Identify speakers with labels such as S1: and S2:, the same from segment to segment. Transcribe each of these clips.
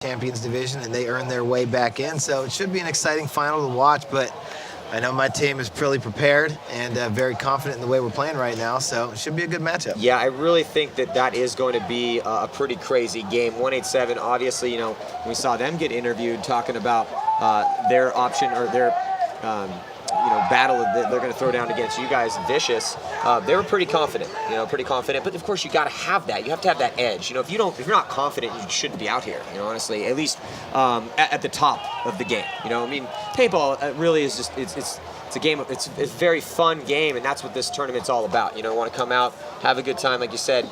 S1: champions division, and they earned their way back in. So it should be an exciting final to watch, but I know my team is pretty prepared and very confident in the way we're playing right now, so it should be a good matchup.
S2: Yeah, I really think that is going to be a pretty crazy game. 187, obviously, you know, we saw them get interviewed talking about their option or their battle that they're going to throw down against you guys, Vicious. They were pretty confident, but of course you got to have that. You have to have that edge. You know, if you're not confident, you shouldn't be out here. You know, honestly, at least at the top of the game. You know, I mean, paintball really is just it's a game. It's a very fun game, and that's what this tournament's all about. You know, want to come out, have a good time, like you said,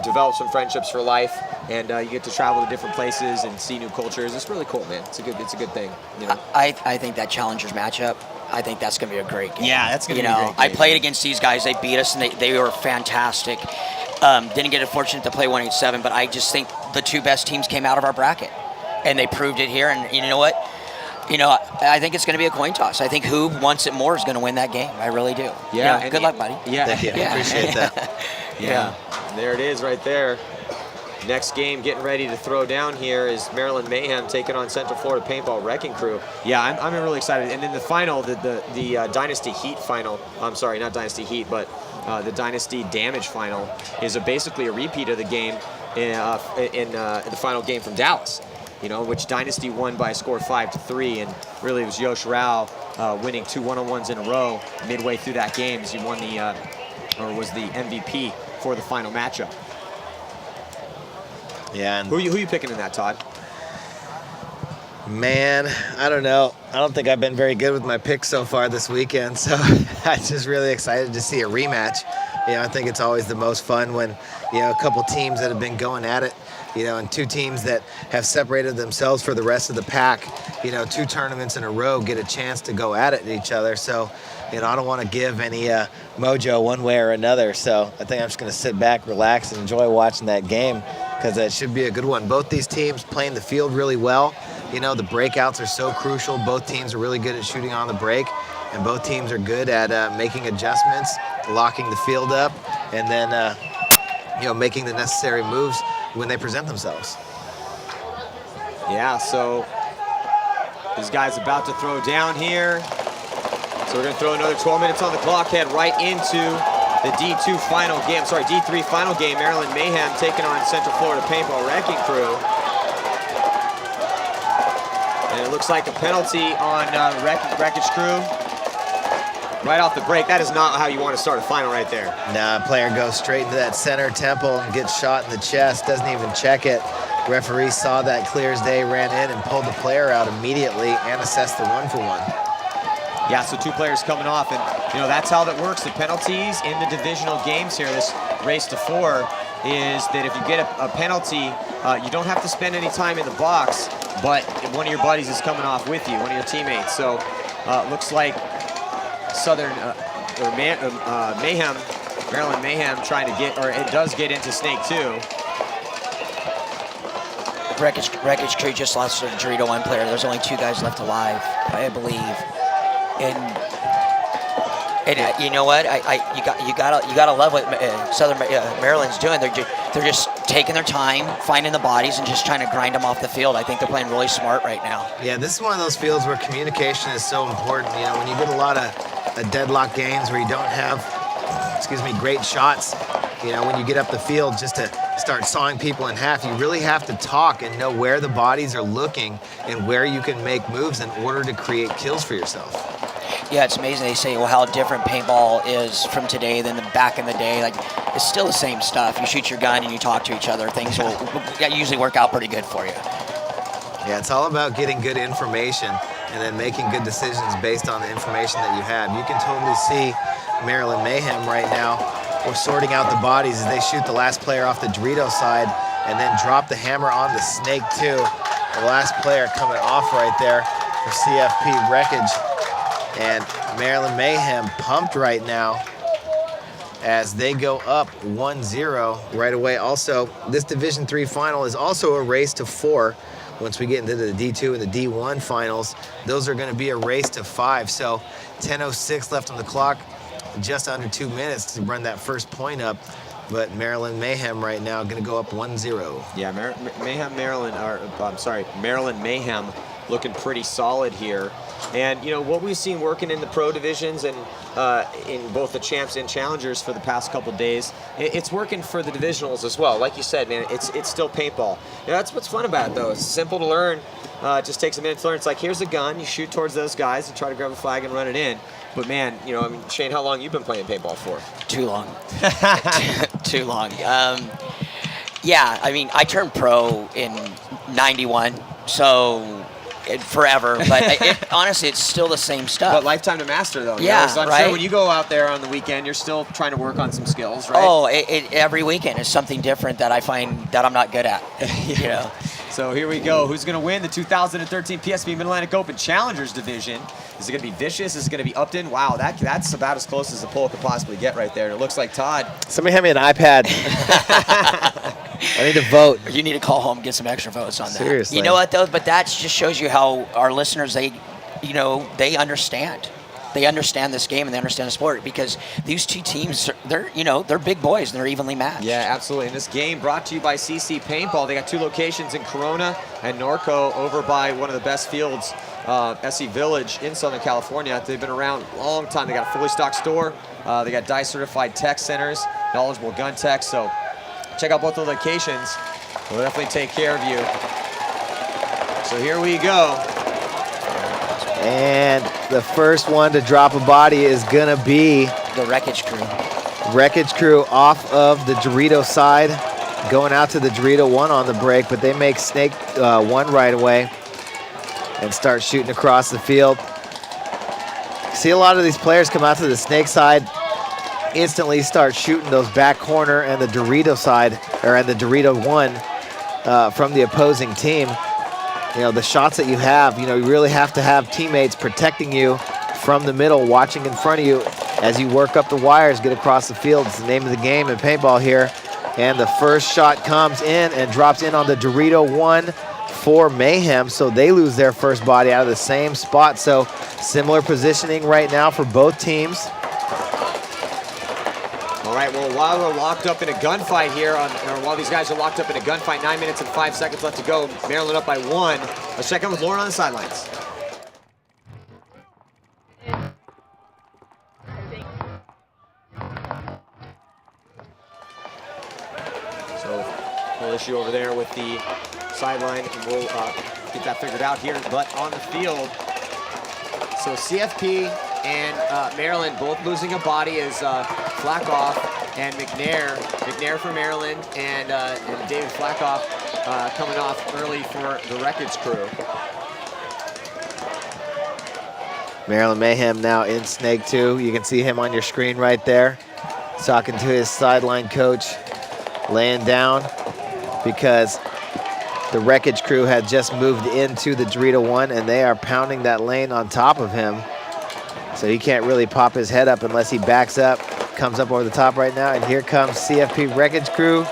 S2: develop some friendships for life, and you get to travel to different places and see new cultures. It's really cool, man. It's a good thing. You know,
S3: I think that Challengers matchup, I think that's going to be a great game.
S4: Yeah, that's going to be a great game.
S3: I played against these guys. They beat us, and they were fantastic. Didn't get a fortunate to play 187, but I just think the two best teams came out of our bracket, and they proved it here. And you know what? I think it's going to be a coin toss. I think who wants it more is going to win that game. I really do.
S2: Yeah.
S3: Good luck, buddy.
S2: Yeah.
S1: Thank you.
S3: Yeah.
S1: Appreciate that.
S2: Yeah. There it is right there. Next game getting ready to throw down here is Maryland Mayhem taking on Central Florida Paintball Wrecking Crew. Yeah, I'm really excited. And then the final, the Dynasty Heat final, I'm sorry, not Dynasty Heat, but the Dynasty Damage final is basically a repeat of the game in the final game from Dallas. You know, which Dynasty won by a score of 5-3, and really it was Yosh Rao winning 2 one-on-ones in a row midway through that game as he won was the MVP for the final matchup.
S1: Yeah. And
S2: who you picking in that, Todd?
S1: Man, I don't know. I don't think I've been very good with my picks so far this weekend, so I'm just really excited to see a rematch. You know, I think it's always the most fun when, a couple teams that have been going at it, and two teams that have separated themselves for the rest of the pack, 2 tournaments in a row get a chance to go at it at each other. So, I don't want to give any mojo one way or another. So I think I'm just going to sit back, relax, and enjoy watching that game because it should be a good one. Both these teams playing the field really well. The breakouts are so crucial. Both teams are really good at shooting on the break, and both teams are good at making adjustments, locking the field up, and then, making the necessary moves when they present themselves.
S2: Yeah, so these guys about to throw down here. So we're going to throw another 12 minutes on the clock, head right into the D2 final game. Sorry, D3 final game. Maryland Mayhem taking on Central Florida Paintball Wrecking Crew. And it looks like a penalty on Wreckage Crew. Right off the break. That is not how you want to start a final right there.
S1: Nah, player goes straight into that center temple and gets shot in the chest, doesn't even check it. Referee saw that clear as day, ran in and pulled the player out immediately and assessed the 1-for-1.
S2: Yeah, so 2 players coming off, and that's how that works. The penalties in the divisional games here, this race to 4, is that if you get a penalty, you don't have to spend any time in the box, but one of your buddies is coming off with you, one of your teammates. So looks like Mayhem, Maryland Mayhem trying to get, or it does get into Snake 2.
S3: Wreckage Crew just lost their injury to 1 player. There's only 2 guys left alive, I believe. And you know what? You gotta love what Southern Maryland's doing. They're just taking their time, finding the bodies, and just trying to grind them off the field. I think they're playing really smart right now.
S1: Yeah, this is one of those fields where communication is so important. When you get a lot of deadlock games where you don't have, great shots. When you get up the field just to start sawing people in half, you really have to talk and know where the bodies are looking and where you can make moves in order to create kills for yourself.
S3: Yeah, it's amazing. They say, well, how different paintball is from today than back in the day. Like, it's still the same stuff. You shoot your gun and you talk to each other. Things will usually work out pretty good for you.
S1: Yeah, it's all about getting good information and then making good decisions based on the information that you have. You can totally see Maryland Mayhem right now. We're sorting out the bodies as they shoot the last player off the Dorito side and then drop the hammer on the Snake 2. The last player coming off right there for CFP Wreckage. And Maryland Mayhem pumped right now as they go up 1-0 right away. Also, this Division III final is also a race to 4. Once we get into the D2 and the D1 finals, those are going to be a race to 5. So 10:06 left on the clock, just under 2 minutes to run that first point up But Maryland Mayhem right now going to go up 1-0.
S2: Yeah, Maryland Mayhem looking pretty solid here. And, you know, what we've seen working in the pro divisions and in both the champs and challengers for the past couple days, it's working for the divisionals as well. Like you said, man, it's still paintball. You know, that's what's fun about it, though. It's simple to learn. It just takes a minute to learn. It's like, here's a gun. You shoot towards those guys and try to grab a flag and run it in. But, man, you know, I mean, Shane, how long you been playing paintball for?
S3: Too long. Too long. Yeah, I mean, I turned pro in 91, so forever. But honestly, it's still the same stuff.
S2: But lifetime to master, though.
S3: Yeah,
S2: you know? So I'm
S3: right?
S2: sure when you go out there on the weekend, you're still trying to work on some skills, right?
S3: Oh, every weekend is something different that I find that I'm not good at. You know.
S2: So here we go. Who's going to win the 2013 PSP Mid-Atlantic Open Challengers Division? Is it going to be Vicious? Is it going to be Upton? Wow, that's about as close as the poll could possibly get right there. And it looks like Todd.
S1: Somebody hand me an iPad. I need to vote.
S3: You need to call home and get some extra votes on that.
S1: Seriously.
S3: You know what, though? But that just shows you how our listeners, they understand. They understand this game and they understand the sport, because these two teams, they're big boys and they're evenly matched.
S2: Yeah, absolutely. And this game brought to you by CC Paintball. They got 2 locations in Corona and Norco, over by one of the best fields, SE Village in Southern California. They've been around a long time. They got a fully stocked store. They got DICE certified tech centers, knowledgeable gun techs. So check out both the locations. We'll definitely take care of you. So here we go.
S1: And the first one to drop a body is going to be
S3: The Wreckage Crew.
S1: Wreckage Crew off of the Dorito side, going out to the Dorito 1 on the break, but they make Snake 1 right away and start shooting across the field. See a lot of these players come out to the Snake side, instantly start shooting those back corner and the Dorito side, or and the Dorito 1 from the opposing team. You know, the shots that you have, you really have to have teammates protecting you from the middle, watching in front of you as you work up the wires, get across the field. It's the name of the game in paintball here. And the first shot comes in and drops in on the Dorito 1 for Mayhem, so they lose their first body out of the same spot. So similar positioning right now for both teams.
S2: All right, well, while we're locked up in a gunfight here, or while these guys are locked up in a gunfight, 9 minutes and 5 seconds left to go. Maryland up by 1. Let's check in with Lauren on the sidelines. So, little issue over there with the sideline, and we'll get that figured out here. But on the field, so CFP and Maryland both losing a body as Flackoff and McNair for Maryland, and David Flackoff coming off early for the Wreckage Crew.
S1: Maryland Mayhem now in Snake 2. You can see him on your screen right there, talking to his sideline coach, laying down, because the Wreckage Crew had just moved into the Dorito 1 and they are pounding that lane on top of him. So he can't really pop his head up unless he backs up, comes up over the top right now. And here comes CFP Wreckage Crew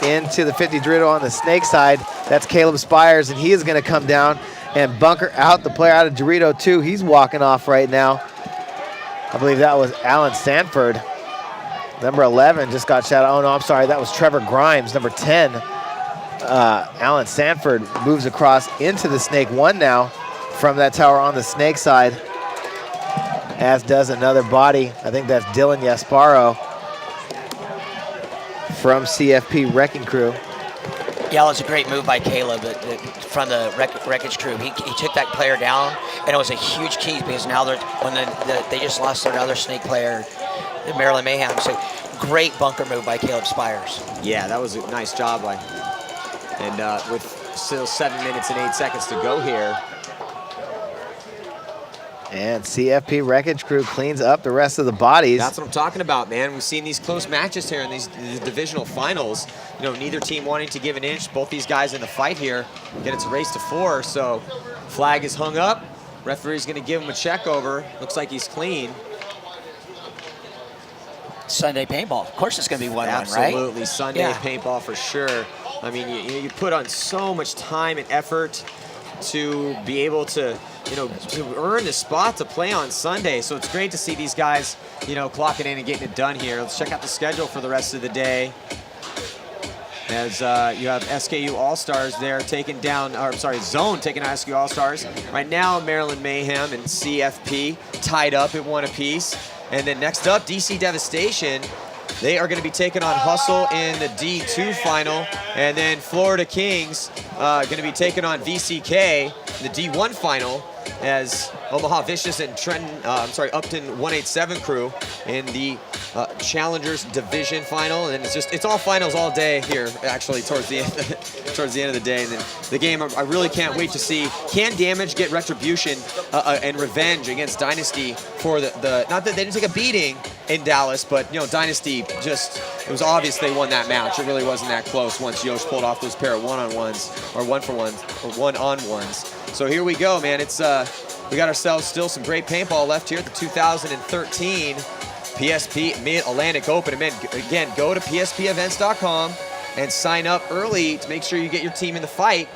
S1: into the 50 Dorito on the Snake side. That's Caleb Spires, and he is going to come down and bunker out the player out of Dorito 2. He's walking off right now. I believe that was Alan Sanford. Number 11 just got shot. Oh, no, I'm sorry. That was Trevor Grimes, number 10. Alan Sanford moves across into the Snake 1 now from that tower on the Snake side, as does another body. I think that's Dylan Yasparo from CFP Wrecking Crew.
S3: Yeah, it was a great move by Caleb from the Wreckage Crew. He took that player down, and it was a huge key, because now they just lost their other Snake player, the Maryland Mayhem. So great bunker move by Caleb Spires.
S2: Yeah, that was a nice job by. And with still 7 minutes and 8 seconds to go here.
S1: And CFP Wreckage Crew cleans up the rest of the bodies.
S2: That's what I'm talking about, man. We've seen these close matches here in these divisional finals. You know, neither team wanting to give an inch. Both these guys in the fight here. Again, it's a race to 4, so flag is hung up. Referee's going to give him a check over. Looks like he's clean.
S3: Sunday paintball. Of course it's going to be 1-1, right?
S2: Absolutely. Sunday paintball for sure. I mean, you put on so much time and effort to be able to, to earn the spot to play on Sunday. So it's great to see these guys, clocking in and getting it done here. Let's check out the schedule for the rest of the day. As you have SKU All-Stars there taking down, Zone taking out SKU All-Stars. Right now, Maryland Mayhem and CFP tied up at 1 apiece. And then next up, DC Devastation. They are going to be taking on Hustle in the D2 final. And then Florida Kings going to be taking on VCK in the D1 final, as Omaha Vicious and Upton 187 Krew in the Challengers Division final. And it's all finals all day here, actually, towards the end of the day. And then the game, I really can't wait to see, can Damage get retribution and revenge against Dynasty for the not that they didn't take a beating in Dallas, but Dynasty it was obvious they won that match. It really wasn't that close once Yosh pulled off those pair of one-on-ones, or one-for-ones, or one-on-ones. So here we go, man. It's we got ourselves still some great paintball left here at the 2013 PSP Mid-Atlantic Open. Again, go to pspevents.com and sign up early to make sure you get your team in the fight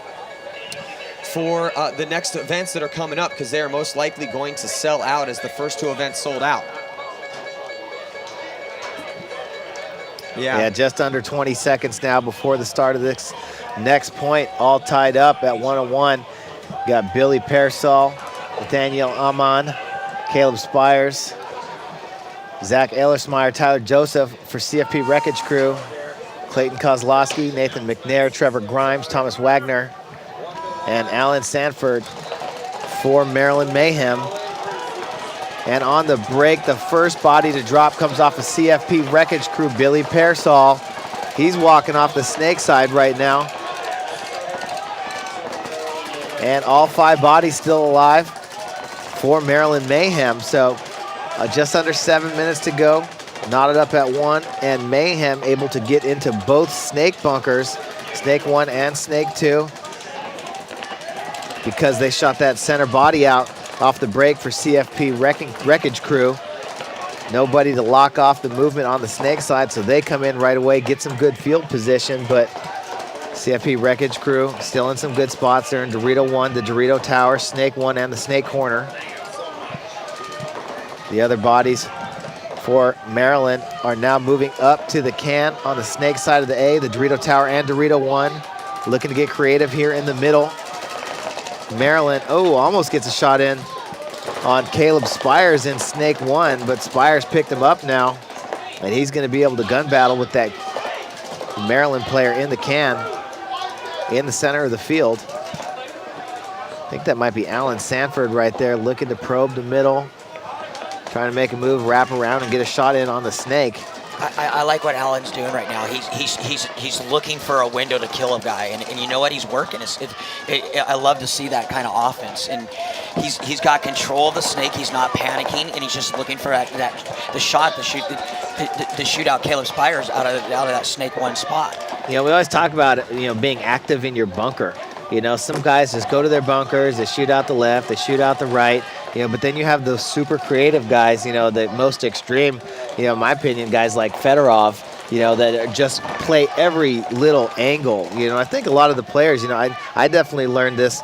S2: for the next events that are coming up, because they are most likely going to sell out, as the first 2 events sold out.
S1: Yeah, just under 20 seconds now before the start of this next point, all tied up at 101. Got Billy Pearsall, Nathaniel Amon, Caleb Spires, Zach Ehlersmeyer, Tyler Joseph for CFP Wreckage Crew, Clayton Kozlowski, Nathan McNair, Trevor Grimes, Thomas Wagner, and Alan Sanford for Maryland Mayhem. And on the break, the first body to drop comes off of CFP Wreckage Crew, Billy Pearsall. He's walking off the snake side right now. And all 5 bodies still alive for Maryland Mayhem. So just under 7 minutes to go, knotted up at 1, and Mayhem able to get into both snake bunkers, Snake 1 and Snake 2, because they shot that center body out off the break for CFP Wreckage Crew. Nobody to lock off the movement on the snake side, so they come in right away, get some good field position, but CFP Wreckage Crew still in some good spots. They're in Dorito 1, the Dorito Tower, Snake 1, and the Snake Corner. The other bodies for Maryland are now moving up to the can on the snake side of the A, the Dorito Tower and Dorito 1. Looking to get creative here in the middle. Maryland, almost gets a shot in on Caleb Spires in Snake 1, but Spires picked him up now, and he's going to be able to gun battle with that Maryland player in the can, in the center of the field. I think that might be Alan Sanford right there, looking to probe the middle, trying to make a move, wrap around, and get a shot in on the snake.
S3: I like what Alan's doing right now. He's looking for a window to kill a guy, and you know what? He's working. I love to see that kind of offense, and he's got control of the snake. He's not panicking, and he's just looking for the shot to shoot out Caleb Spires out of that Snake 1 spot.
S1: We always talk about being active in your bunker. Some guys just go to their bunkers, they shoot out the left, they shoot out the right. But then you have those super creative guys, the most extreme, in my opinion, guys like Fedorov, that just play every little angle. I think a lot of the players, I definitely learned this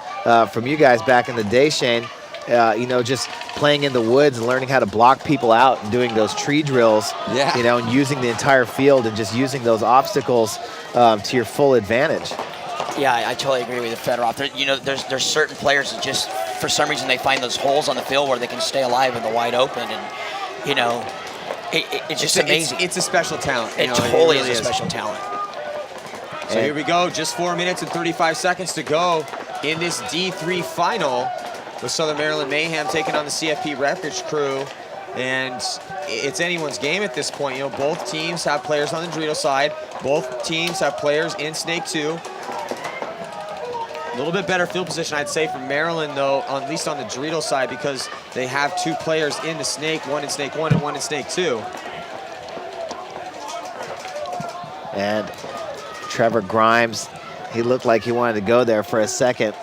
S1: from you guys back in the day, Shane, just playing in the woods and learning how to block people out and doing those tree drills, and using the entire field and just using those obstacles to your full advantage.
S3: Yeah, I totally agree with you, Fedorov. There's certain players that just, for some reason, they find those holes on the field where they can stay alive in the wide open, and it's just amazing.
S2: It's a special talent.
S3: It totally is a special talent.
S2: So here we go, just 4 minutes and 35 seconds to go in this D3 final, with Southern Maryland Mayhem taking on the CFP Wreckage Crew. And it's anyone's game at this point. Both teams have players on the Dorito side. Both teams have players in Snake 2. A little bit better field position, I'd say, for Maryland, though, at least on the Dorito side, because they have 2 players in the Snake, one in Snake 1 and one in Snake 2.
S1: And Trevor Grimes, he looked like he wanted to go there for a second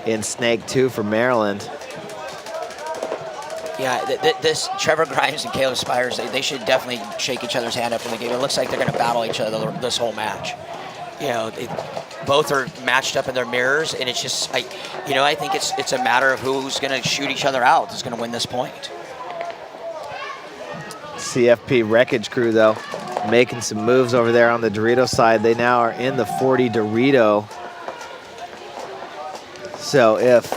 S1: in Snake 2 for Maryland.
S3: Yeah, this Trevor Grimes and Caleb Spires, they should definitely shake each other's hand up in the game. It looks like they're going to battle each other this whole match. both are matched up in their mirrors, and it's just I think it's a matter of who's going to shoot each other out who's going to win this point.
S1: CFP Wreckage Crew, though, making some moves over there on the Dorito side. They now are in the 40 Dorito. So if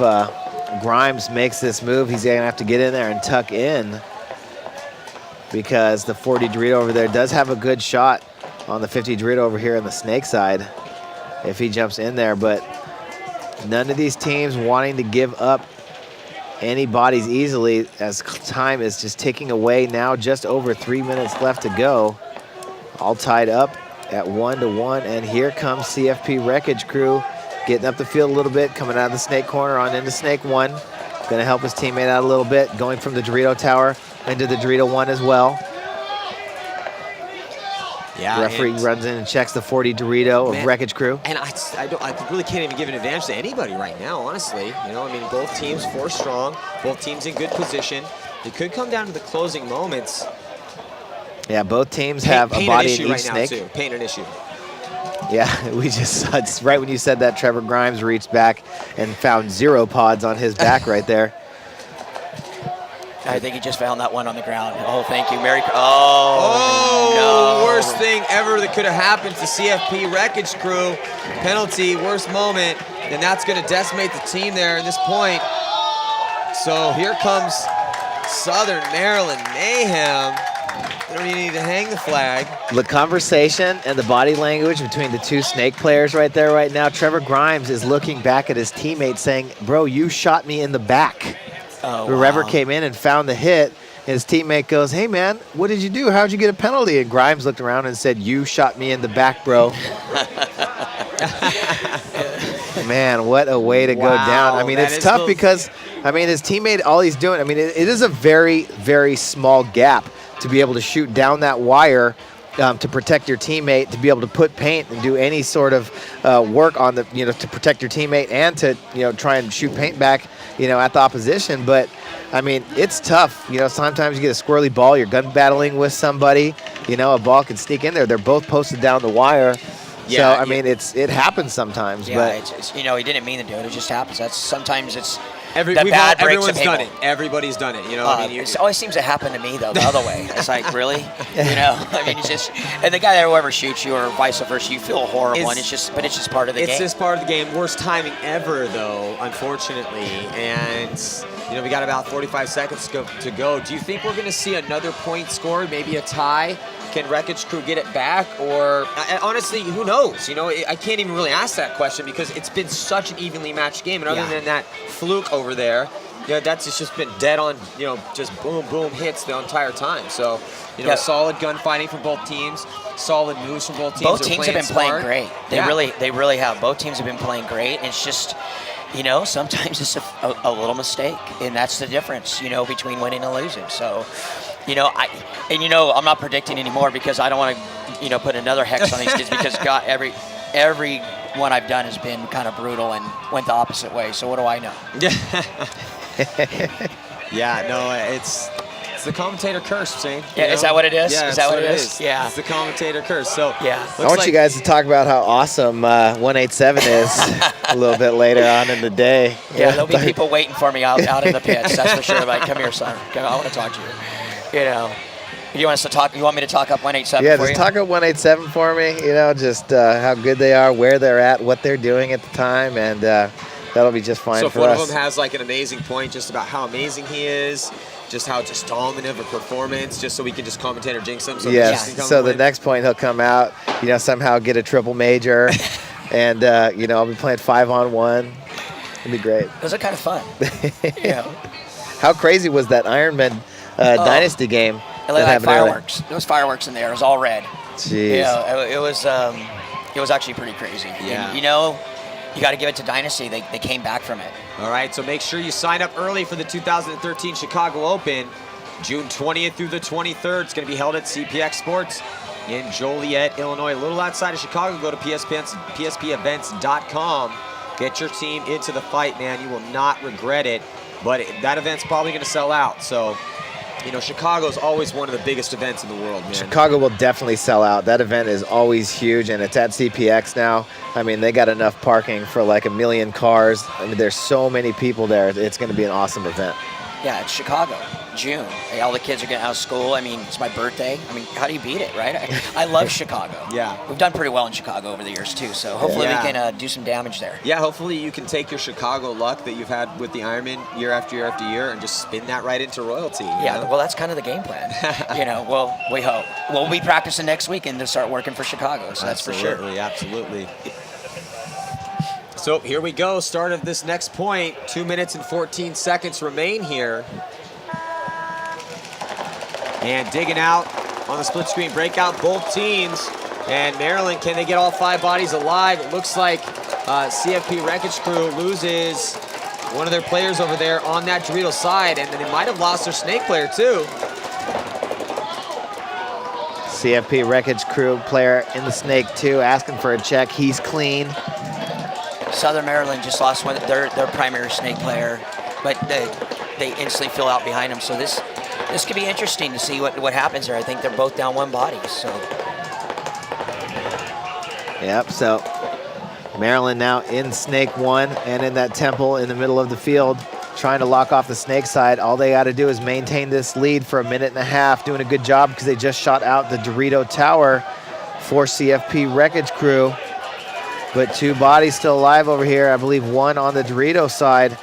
S1: Grimes makes this move, he's going to have to get in there and tuck in, because the 40 Dorito over there does have a good shot on the 50 Dorito over here on the snake side if he jumps in there. But none of these teams wanting to give up any bodies easily, as time is just ticking away now. Just over 3 minutes left to go. All tied up at 1-1, and here comes CFP Wreckage Crew getting up the field a little bit, coming out of the snake corner on into snake 1. Gonna help his teammate out a little bit, going from the Dorito tower into the Dorito 1 as well.
S2: Yeah,
S1: the referee runs in and checks the 40 Dorito of Wreckage Crew.
S2: And I really can't even give an advantage to anybody right now, honestly. Both teams 4 strong, both teams in good position. It could come down to the closing moments.
S1: Yeah, both teams have a body in each snake.
S2: Now too. Paint an issue.
S1: Yeah, we just saw, it's right when you said that, Trevor Grimes reached back and found 0 pods on his back right there.
S3: I think he just found that one on the ground. Oh, thank you, Mary.
S2: No. Worst thing ever that could have happened to CFP Wreckage Crew. Penalty, worst moment, and that's going to decimate the team there at this point. So here comes Southern Maryland Mayhem. They don't even need to hang the flag.
S1: The conversation and the body language between the 2 snake players right there right now. Trevor Grimes is looking back at his teammate saying, bro, you shot me in the back. Whoever came in and found the hit, his teammate goes, hey, man, what did you do? How'd you get a penalty? And Grimes looked around and said, you shot me in the back, bro. Man, what a way to go down. I mean, it's tough because, his teammate, all he's doing, it is a very, very small gap to be able to shoot down that wire to protect your teammate, to be able to put paint and do any sort of work on the, to protect your teammate and to, try and shoot paint back, at the opposition. But, it's tough. Sometimes you get a squirrely ball, you're gun battling with somebody, a ball can sneak in there. They're both posted down the wire. Yeah, so, it happens sometimes.
S3: Yeah,
S1: but
S3: it's he didn't mean to do it. It just happens. Sometimes it's
S2: everyone's done it. Everybody's done it.
S3: It always seems to happen to me though, the other way. It's like, really, it's just, and the guy that whoever shoots you or vice versa, you feel horrible, and it's just part of the game.
S2: It's just part of the game. Worst timing ever, though, unfortunately. And we got about 45 seconds to go. Do you think we're going to see another point scored, maybe a tie? Can Wreckage Crew get it back? Or, honestly, who knows? I can't even really ask that question because it's been such an evenly matched game. And other than that fluke over there, that's just been dead on, just boom, boom hits the entire time. So, solid gunfighting from both teams, solid moves from both teams.
S3: Both teams have been playing great. They really have. Both teams have been playing great. It's just, sometimes it's a little mistake, and that's the difference, between winning and losing. So, I'm not predicting anymore because I don't want to, put another hex on these kids because God, every one I've done has been kind of brutal and went the opposite way. So what do I know?
S2: Yeah, no, it's the commentator curse, Shane.
S3: Yeah, is that what it is?
S2: Yeah,
S3: is that what it
S2: is?
S3: Yeah.
S2: It's the commentator curse. So
S3: yeah.
S1: I want you guys to talk about how awesome 187 is a little bit later on in the day.
S3: Yeah, there'll be people waiting for me out in the pits. That's for sure. Like, come here, son. I want to talk to you. You want us to talk? You want me to talk up 187?
S1: Yeah, just talk up 187 for me. Just how good they are, where they're at, what they're doing at the time, and that'll be just fine for us.
S2: So if one of them has like an amazing point, just about how amazing he is, just how just dominant of a performance, just so we can just commentate or jinx him. So
S1: yes. So the next point he'll come out, somehow get a triple major, and I'll be playing 5-on-1. It'll be great.
S3: Those are kind of fun.
S1: How crazy was that Ironman Dynasty game?
S3: It looked like fireworks. There was fireworks in there. It was all red.
S1: Jeez.
S3: It was actually pretty crazy.
S2: Yeah.
S3: And, you got to give it to Dynasty. They came back from it.
S2: All right, so make sure you sign up early for the 2013 Chicago Open, June 20th through the 23rd. It's going to be held at CPX Sports in Joliet, Illinois. A little outside of Chicago. Go to pspevents.com. Get your team into the fight, man. You will not regret it. But that event's probably going to sell out. So Chicago's always one of the biggest events in the world, man.
S1: Chicago will definitely sell out. That event is always huge, and it's at CPX now. I mean, they got enough parking for like 1 million cars. I mean, there's so many people there. It's going to be an awesome event.
S3: Yeah, it's Chicago, June. Hey, all the kids are getting out of school. I mean, it's my birthday. I mean, how do you beat it, right? I love Chicago.
S2: Yeah.
S3: We've done pretty well in Chicago over the years, too, so hopefully we can do some damage there.
S2: Yeah, hopefully you can take your Chicago luck that you've had with the Ironman year after year after year and just spin that right into royalty.
S3: Yeah, well, that's kind of the game plan. Well, we hope. We'll be practicing next weekend to start working for Chicago, so that's for sure.
S2: Absolutely. So here we go, start of this next point. 2 minutes and 14 seconds remain here. And digging out on the split screen breakout, both teams. And Maryland, can they get all 5 bodies alive? It looks like CFP Wreckage Crew loses one of their players over there on that Dorito side, and then they might have lost their snake player too.
S1: CFP Wreckage Crew player in the snake too, asking for a check. He's clean.
S3: Southern Maryland just lost their primary snake player, but they instantly fill out behind them. So this could be interesting to see what happens there. I think they're both down 1 body. So.
S1: Yep. So Maryland now in snake 1 and in that temple in the middle of the field, trying to lock off the snake side. All they got to do is maintain this lead for 1.5 minutes, doing a good job because they just shot out the Dorito Tower for CFP Wreckage Crew. But 2 bodies still alive over here. I believe 1 on the Dorito side.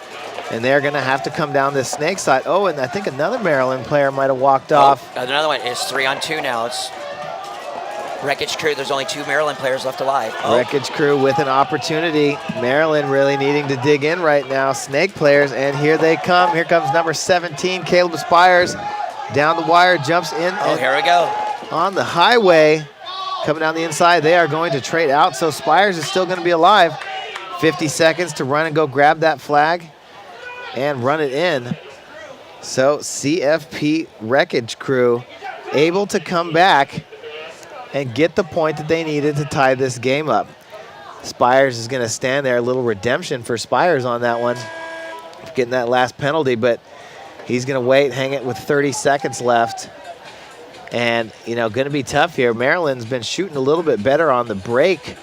S1: And they're going to have to come down this snake side. Oh, and I think another Maryland player might have walked off.
S3: Another one. It's 3-on-2 now. It's Wreckage Crew. There's only 2 Maryland players left alive.
S1: Wreckage Crew with an opportunity. Maryland really needing to dig in right now. Snake players, and here they come. Here comes number 17, Caleb Spires. Down the wire, jumps in.
S3: Oh, here we go.
S1: On the highway. Coming down the inside, they are going to trade out, so Spires is still going to be alive. 50 seconds to run and go grab that flag and run it in. So CFP Wreckage Crew able to come back and get the point that they needed to tie this game up. Spires is going to stand there. A little redemption for Spires on that one, getting that last penalty, but he's going to wait, hang it with 30 seconds left. And, going to be tough here. Maryland's been shooting a little bit better on the break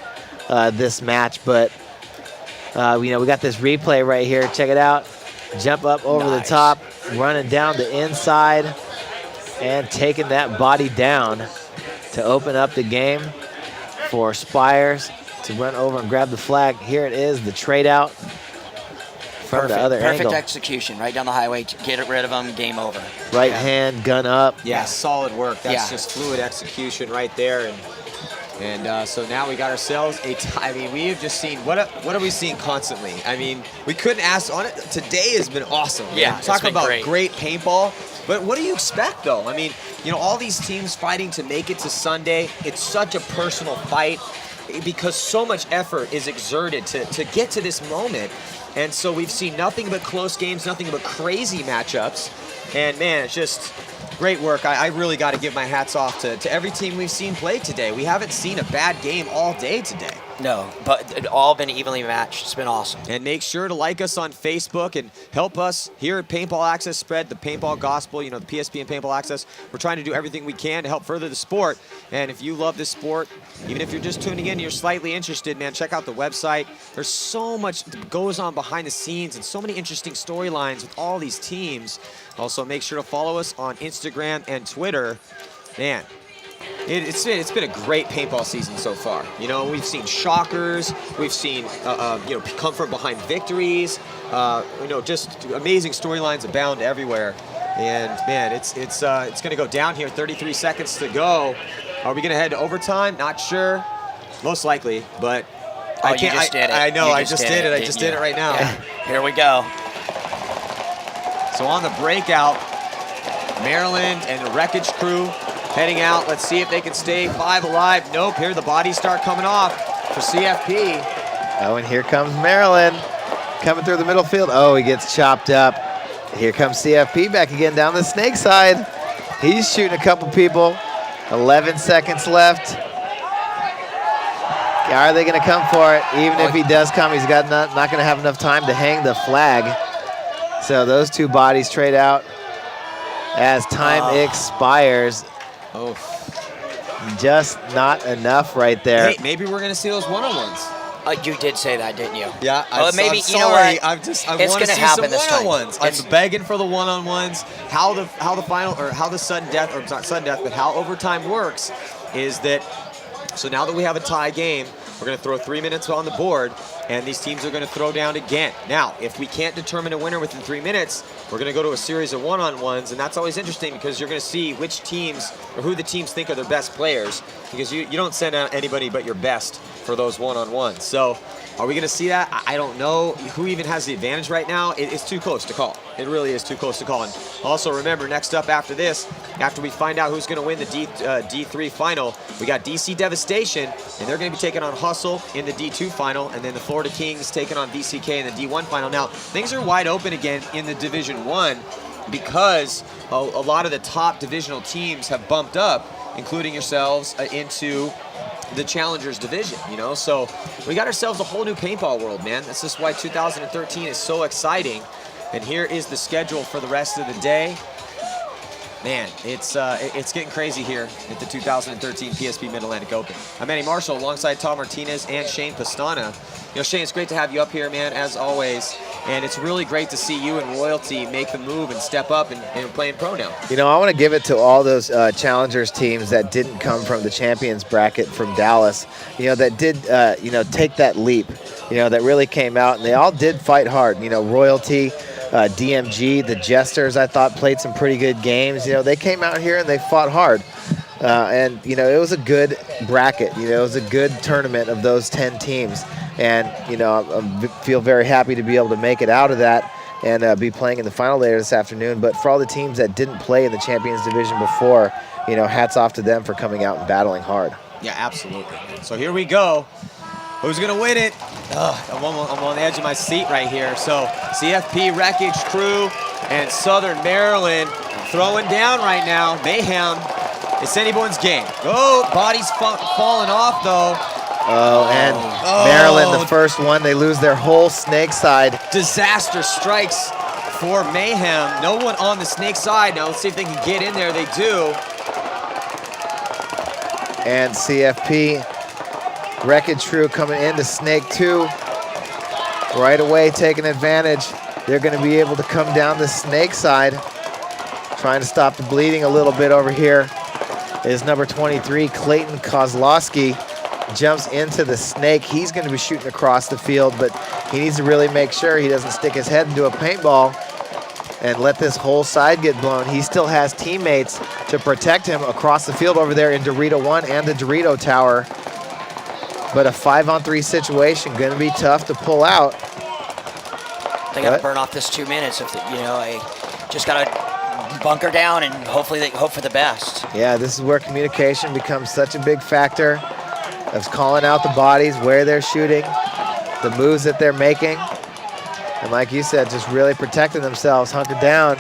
S1: this match, but, we got this replay right here. Check it out. Jump up over the top, running down the inside, and taking that body down to open up the game for Spires to run over and grab the flag. Here it is, the trade out. From the other angle.
S3: Perfect execution, right down the highway, to get rid of them, game over.
S1: Right hand, gun up.
S2: Yeah, solid work. That's just fluid execution right there. And so now we got ourselves I mean, we have just seen, what are we seeing constantly? I mean, we couldn't ask on it. Today has been awesome.
S3: Yeah,
S2: talking about great paintball. But what do you expect, though? I mean, all these teams fighting to make it to Sunday. It's such a personal fight because so much effort is exerted to get to this moment. And so we've seen nothing but close games, nothing but crazy matchups. And, man, it's just great work. I really got to give my hats off to every team we've seen play today. We haven't seen a bad game all day today.
S3: No, but it's all been evenly matched. It's been awesome.
S2: And make sure to like us on Facebook and help us here at Paintball Access spread the paintball gospel, the PSP and Paintball Access. We're trying to do everything we can to help further the sport. And if you love this sport, even if you're just tuning in, you're slightly interested, man, check out the website. There's so much that goes on behind the scenes and so many interesting storylines with all these teams. Also, make sure to follow us on Instagram and Twitter. Man, it's been a great paintball season so far. We've seen shockers, we've seen come from behind victories. Just amazing storylines abound everywhere. And man, it's going to go down here. 33 seconds to go. Are we going to head to overtime? Not sure. Most likely, but
S3: I can't. You just did it.
S2: I know. I just did it. I
S3: did
S2: just did it right now.
S3: Yeah. Here we go.
S2: So on the breakout, Maryland and the Wreckage Crew heading out. Let's see if they can stay 5 alive. Nope, here the bodies start coming off for CFP.
S1: Oh, and here comes Maryland coming through the middle field. Oh, he gets chopped up. Here comes CFP back again down the snake side. He's shooting a couple people. 11 seconds left. Are they going to come for it? Even if he does come, he's got not going to have enough time to hang the flag. So those 2 bodies trade out. as time expires.
S2: Oh.
S1: Just not enough right there.
S2: Hey, maybe we're going to see those one-on-ones.
S3: You did say that, didn't you?
S2: Yeah,
S3: maybe.
S2: I'm sorry.
S3: You know what?
S2: I
S3: It's
S2: want to
S3: gonna
S2: see
S3: happen
S2: some
S3: this time.
S2: one-on-ones. I'm begging for the one-on-ones. How the final, or how the sudden death, or not sudden death, but how overtime works is that. So now that we have a tie game, we're going to throw 3 minutes on the board, and these teams are going to throw down again. Now, if we can't determine a winner within 3 minutes, we're going to go to a series of one-on-ones, and that's always interesting because you're going to see which teams, or who the teams think are their best players, because you don't send out anybody but your best for those one-on-ones. So are we going to see that? I don't know who even has the advantage right now. It's too close to call. It really is too close to call. And also remember, next up after this, after we find out who's going to win the D3 final, we got DC Devastation, and they're going to be taking on Hustle in the D2 final, and then the Florida Kings taking on VCK in the D1 final. Now, things are wide open again in the Division 1 because a lot of the top divisional teams have bumped up, including yourselves, into the Challengers division, you know? So we got ourselves a whole new paintball world, man. That's just why 2013 is so exciting. And here is the schedule for the rest of the day. Man, it's getting crazy here at the 2013 PSP Mid-Atlantic Open. I'm Manny Marshall alongside Tom Martinez and Shane Pastana. You know, Shane, it's great to have you up here, man, as always. And it's really great to see you and Royalty make the move and step up and playing pro now.
S1: You know, I want to give it to all those Challengers teams that didn't come from the champions bracket from Dallas, you know, that did, take that leap, you know, that really came out. And they all did fight hard. You know, Royalty, DMG, the Jesters, I thought played some pretty good games. You know, they came out here and they fought hard. And, you know, it was a good bracket. You know, it was a good tournament of those 10 teams. And, you know, I feel very happy to be able to make it out of that and be playing in the final later this afternoon. But for all the teams that didn't play in the Champions Division before, you know, hats off to them for coming out and battling hard.
S2: Yeah, absolutely. So here we go. Who's going to win it? I'm on the edge of my seat right here. So CFP, Wreckage, Krew, and Southern Maryland throwing down right now. Mayhem. It's anyone's game. Oh, bodies falling off, though.
S1: Oh, and Maryland, the first one, they lose their whole snake side.
S2: Disaster strikes for Mayhem. No one on the snake side. Now let's see if they can get in there. They do.
S1: And CFP, Wreckage Crew coming into snake 2. Right away, taking advantage. They're going to be able to come down the snake side. Trying to stop the bleeding a little bit over here is number 23, Clayton Kozlowski. Jumps into the snake. He's going to be shooting across the field, but he needs to really make sure he doesn't stick his head into a paintball and let this whole side get blown. He still has teammates to protect him across the field over there in Dorito 1 and the Dorito Tower. But a 5-on-3 situation, going to be tough to pull out.
S3: They got to burn off this 2 minutes. If I just got to bunker down and hopefully they hope for the best.
S1: Yeah, this is where communication becomes such a big factor. Of calling out the bodies, where they're shooting, the moves that they're making. And like you said, just really protecting themselves, hunkered down.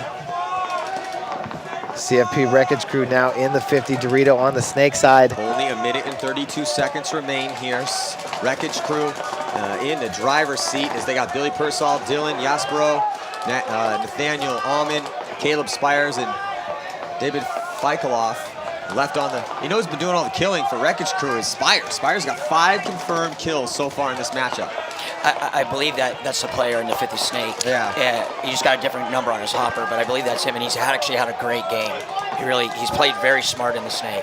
S1: CFP Wreckage Crew now in the 50, Dorito on the snake side.
S2: Only a minute and 32 seconds remain here. Wreckage Crew in the driver's seat as they got Billy Persall, Dylan Yaspero, Nathaniel Alman, Caleb Spires, and David Feikaloff. Left on the, who's been doing all the killing for Wreckage Crew is Spires. Spires got 5 confirmed kills so far in this matchup.
S3: I believe that's the player in the 50 snake.
S2: Yeah.
S3: He just got a different number on his hopper, but I believe that's him, and he's actually had a great game. He's played very smart in the snake.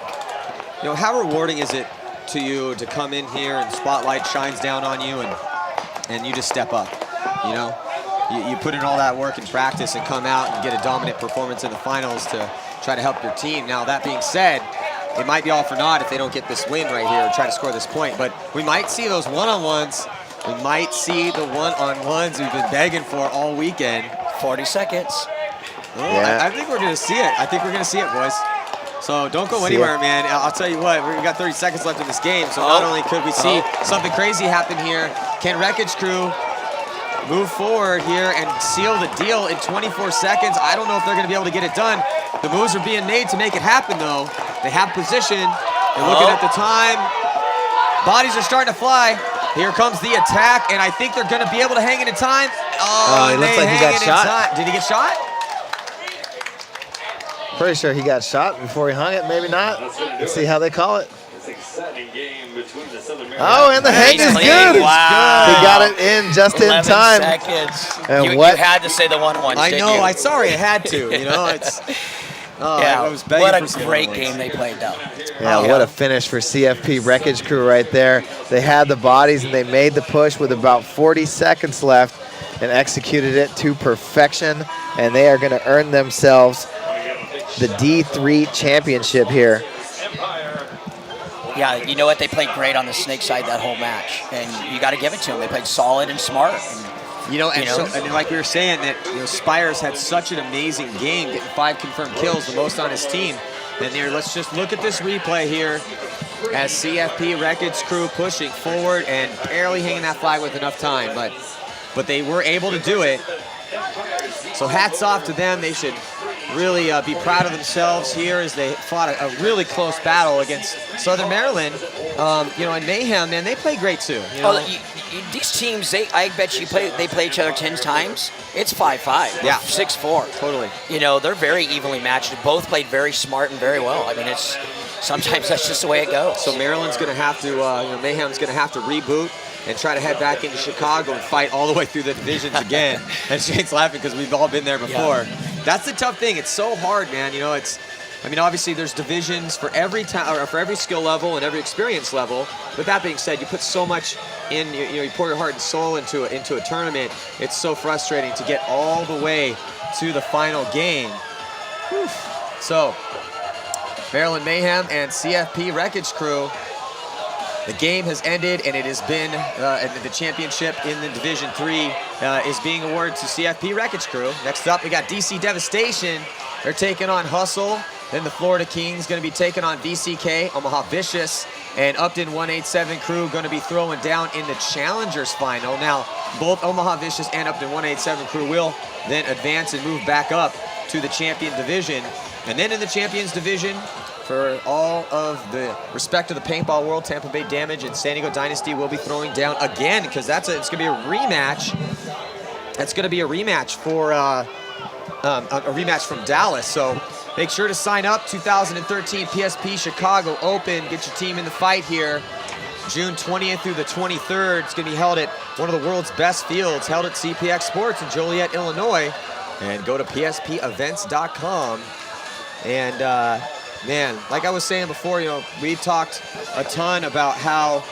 S2: You know, how rewarding is it to you to come in here and spotlight shines down on you and you just step up, you know? You put in all that work and practice and come out and get a dominant performance in the finals to try to help your team. Now, that being said, it might be all for naught if they don't get this win right here and try to score this point, but we might see those one-on-ones. We might see the one-on-ones we've been begging for all weekend.
S3: 40 seconds.
S2: Oh, yeah. I think we're going to see it. I think we're going to see it, boys. So don't go anywhere, man. I'll tell you what, we've got 30 seconds left in this game, so not only could we see something crazy happen here, can Wreckage Crew move forward here and seal the deal in 24 seconds? I don't know if they're going to be able to get it done. The moves are being made to make it happen, though. They have position. They're looking at the time. Bodies are starting to fly. Here comes the attack, and I think they're going to be able to hang it in time.
S1: Oh, it looks like he got shot.
S2: Did he get shot?
S1: Pretty sure he got shot before he hung it. Maybe not. Let's see how they call it. Oh, and the hang is good.
S3: Wow.
S1: He got it in just in
S3: 11
S1: time.
S3: seconds.
S1: And
S3: You had to say the 1-1.
S2: I know.
S3: You?
S2: I had to. You know, it's. Oh,
S3: yeah.
S2: I was begging
S3: What a
S2: for some
S3: great
S2: more
S3: game they played, though.
S1: Yeah, what a finish for CFP Wreckage Crew right there. They had the bodies and they made the push with about 40 seconds left and executed it to perfection. And they are going to earn themselves the D3 championship here.
S3: Yeah, you know what? They played great on the snake side that whole match, and you got to give it to them. They played solid and smart. And,
S2: and like we were saying, that Spires had such an amazing game, getting 5 confirmed kills, the most on his team. And let's just look at this replay here as CFP Wreckage Crew pushing forward and barely hanging that flag with enough time, but they were able to do it. So hats off to them. They should really be proud of themselves here as they fought a really close battle against Southern Maryland. And Mayhem, man, they play great too.
S3: These teams, I bet they play each other 10 times. It's 5-5.
S2: Yeah.
S3: 6-4.
S2: Totally.
S3: They're very evenly matched. Both played very smart and very well. I mean, sometimes that's just the way it goes.
S2: So Maryland's going to have to, Mayhem's going to have to reboot and try to head back into Chicago and fight all the way through the divisions again. And Shane's laughing because we've all been there before. Yeah. That's the tough thing. It's so hard, man. Obviously there's divisions for every for every skill level and every experience level. But that being said, you put so much in. You pour your heart and soul into a tournament. It's so frustrating to get all the way to the final game. Whew. So Maryland Mayhem and CFP Wreckage Crew. The game has ended, and it has been the championship in the Division 3 is being awarded to CFP Wreckage Crew. Next up, we got DC Devastation. They're taking on Hustle. Then the Florida Kings going to be taking on VCK, Omaha Vicious, and Upton 187 Crew going to be throwing down in the Challengers final. Now, both Omaha Vicious and Upton 187 Crew will then advance and move back up to the Champion Division. And then in the Champions Division, for all of the respect of the paintball world, Tampa Bay Damage and San Diego Dynasty will be throwing down again because it's going to be a rematch. That's going to be a rematch for a rematch from Dallas. So make sure to sign up. 2013 PSP Chicago Open. Get your team in the fight here. June 20th through the 23rd. It's going to be held at one of the world's best fields, held at CPX Sports in Joliet, Illinois. And go to pspevents.com. And man, like I was saying before, we've talked a ton about how